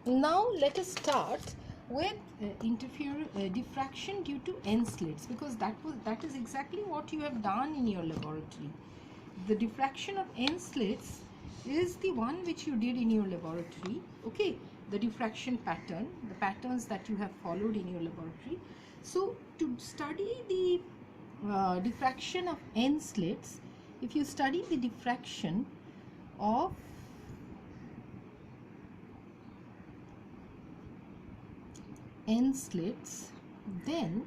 Now let us start with diffraction due to N slits, because that is exactly what you have done in your laboratory. The diffraction of N slits is the one which you did in your laboratory. Okay, the diffraction pattern, the patterns that you have followed in your laboratory. So to study the diffraction of N slits, if you study the diffraction of N slits, then,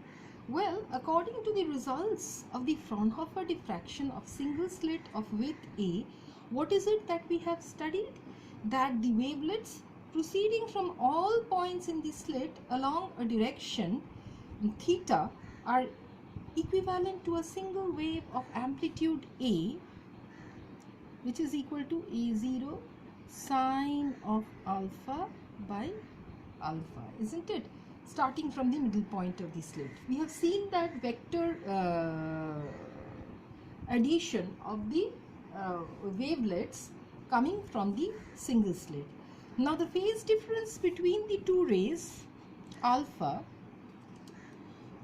well, according to the results of the Fraunhofer diffraction of single slit of width A, what is it that we have studied? That the wavelets proceeding from all points in the slit along a direction theta are equivalent to a single wave of amplitude A, which is equal to A0 sine of alpha by alpha, isn't it? Starting from the middle point of the slit. We have seen that vector addition of the wavelets coming from the single slit. Now the phase difference between the two rays alpha,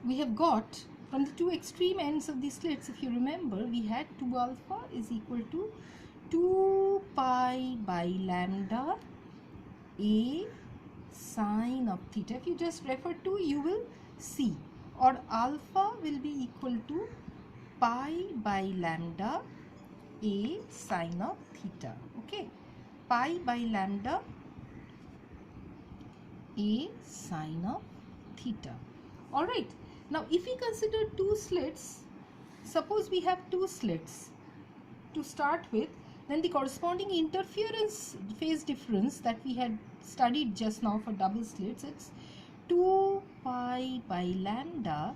we have got from the two extreme ends of the slits. If you remember, we had 2 alpha is equal to 2 pi by lambda A sine of theta. If you just refer to, you will see, or alpha will be equal to pi by lambda A sine of theta. Okay, pi by lambda A sine of theta. All right. Now, if we consider two slits, suppose we have two slits to start with, then the corresponding interference phase difference that we had studied just now for double slits, it's 2 pi by lambda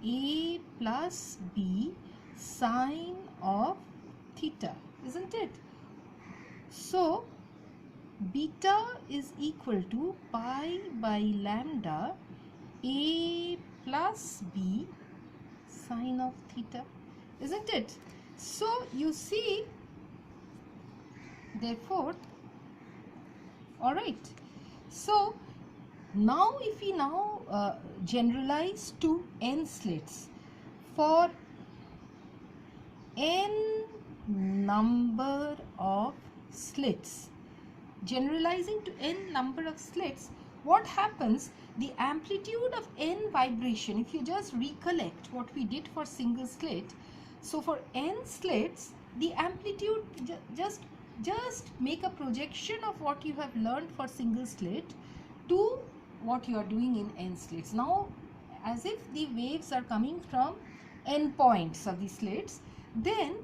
A plus B sine of theta, isn't it? So beta is equal to pi by lambda A plus B sine of theta, isn't it? So you see, therefore, all right, so now if we now generalize to N slits for N number of slits, generalizing to N number of slits, what happens? The amplitude of N vibration, if you just recollect what we did for single slit, so for N slits, the amplitude, just make a projection of what you have learned for single slit to what you are doing in N slits. Now, as if the waves are coming from N points of the slits, then,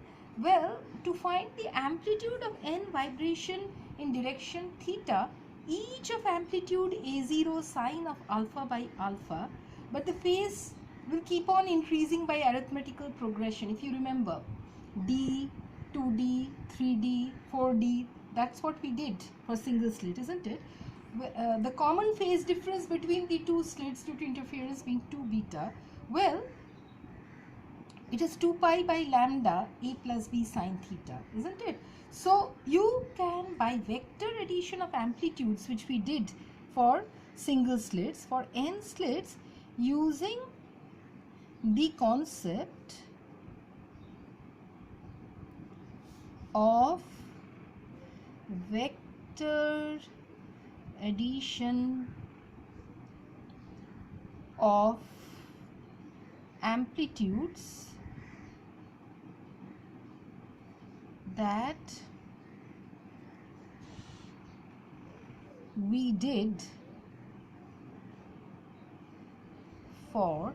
well, to find the amplitude of N vibration in direction theta, each of amplitude A0 sine of alpha by alpha, but the phase will keep on increasing by arithmetical progression. If you remember, D, 2D, 3D, 4D, that's what we did for single slit, isn't it? The common phase difference between the two slits due to interference being 2 beta, well, it is 2 pi by lambda A plus B sine theta, isn't it? So you can, by vector addition of amplitudes, which we did for single slits, for N slits, using the concept of vector addition of amplitudes that we did for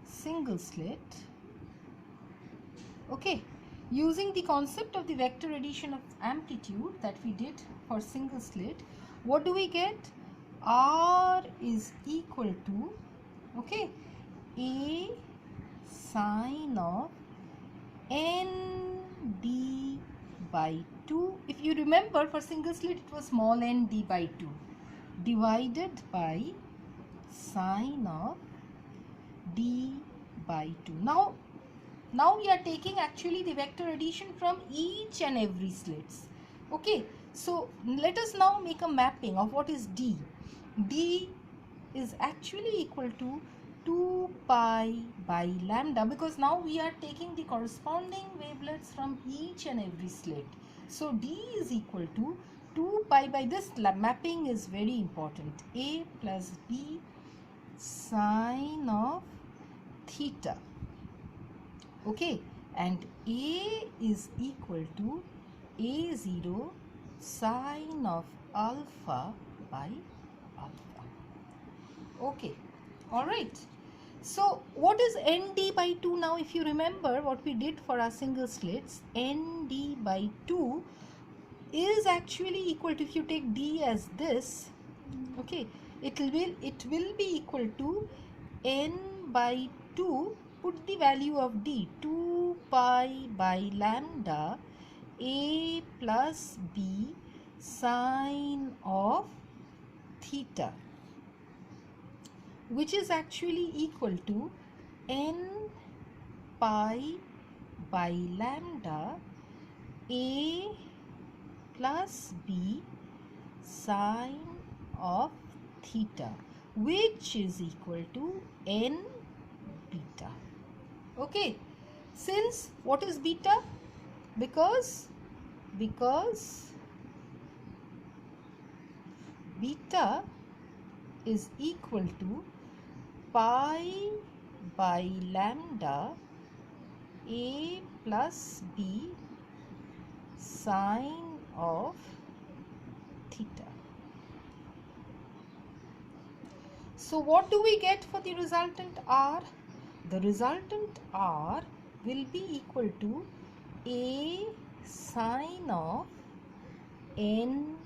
single slit. Okay, using the concept of the vector addition of amplitude that we did for single slit, what do we get? R is equal to, okay, A sine of ND by 2. If you remember, for single slit it was small n d by 2 divided by sine of d by 2. Now we are taking actually the vector addition from each and every slits. Okay, So let us now make a mapping of what is D. D is actually equal to 2 pi by lambda, because now we are taking the corresponding wavelets from each and every slit. So D is equal to 2 pi by this mapping is very important. A plus B sine of theta. Okay, and A is equal to A0 sine of alpha by alpha. Okay, all right. So what is ND by 2 now? If you remember what we did for our single slits, ND by 2 is actually equal to, if you take D as this, okay, it will be equal to N by 2. Put the value of D, 2 pi by lambda A plus B sine of theta, which is actually equal to N pi by lambda A plus B sine of theta, which is equal to N beta. Okay, since what is beta? Because beta is equal to pi by lambda A plus B sine of theta. So what do we get for the resultant R? The resultant R will be equal to A sine of N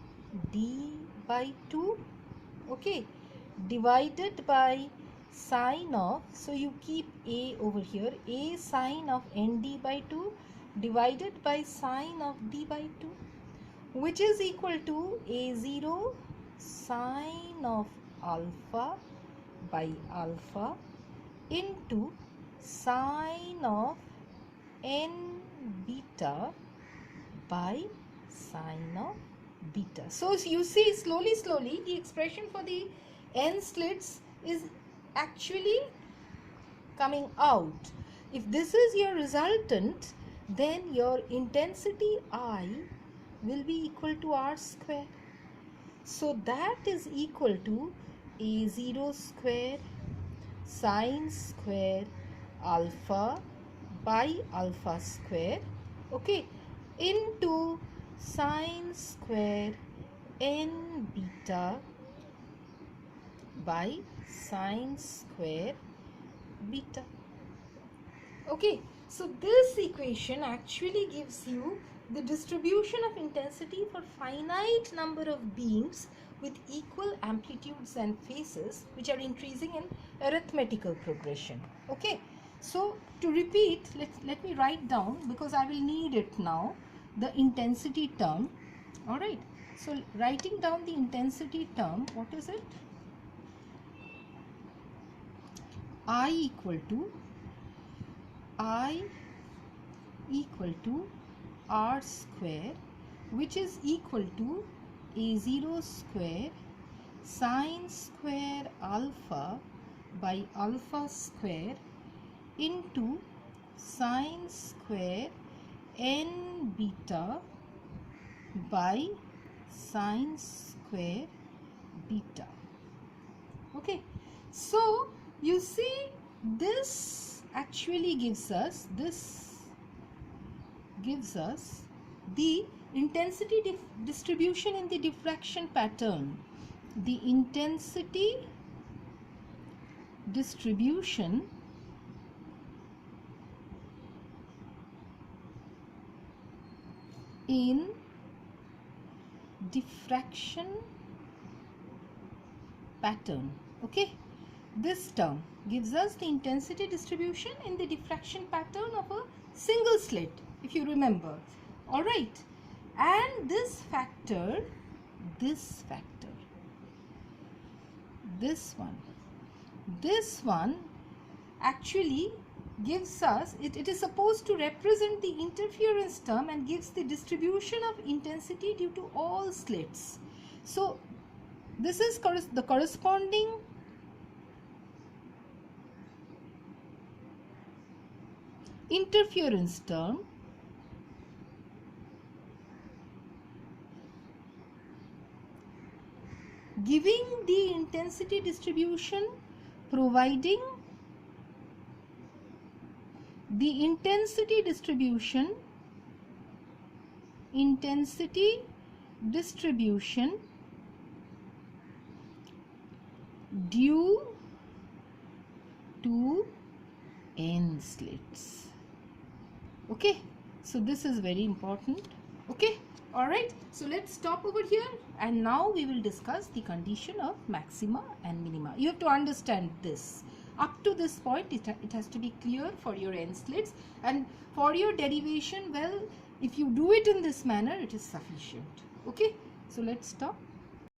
D by 2, okay, divided by sine of, so you keep A over here, A sine of ND by 2 divided by sine of D by 2, which is equal to A0 sine of alpha by alpha into sine of N beta by sine of beta. So you see, slowly the expression for the N slits is actually coming out. If this is your resultant, then your intensity I will be equal to R square. So that is equal to A0 square sine square alpha by alpha square, okay, into sine square N beta by sine square beta. Okay, so this equation actually gives you the distribution of intensity for finite number of beams with equal amplitudes and phases, which are increasing in arithmetical progression. Okay, so to repeat, let me write down, because I will need it now, the intensity term. All right, so writing down the intensity term, what is it? I equal to R square, which is equal to A0 square sine square alpha by alpha square into sine square N beta by sine square beta. Okay, so you see, this actually gives us the intensity distribution in the diffraction pattern. The intensity distribution in diffraction pattern. Okay, this term gives us the intensity distribution in the diffraction pattern of a single slit, if you remember. All right, and this one actually gives us, it is supposed to represent the interference term and gives the distribution of intensity due to all slits. So this is the corresponding interference term giving the intensity distribution, providing the intensity distribution due to n slits. Okay, so this is very important. Okay, all right, so let's stop over here, and now we will discuss the condition of maxima and minima. You have to understand this. Up to this point, it has to be clear for your n slits, and for your derivation, well, if you do it in this manner, it is sufficient. Okay, so let's stop.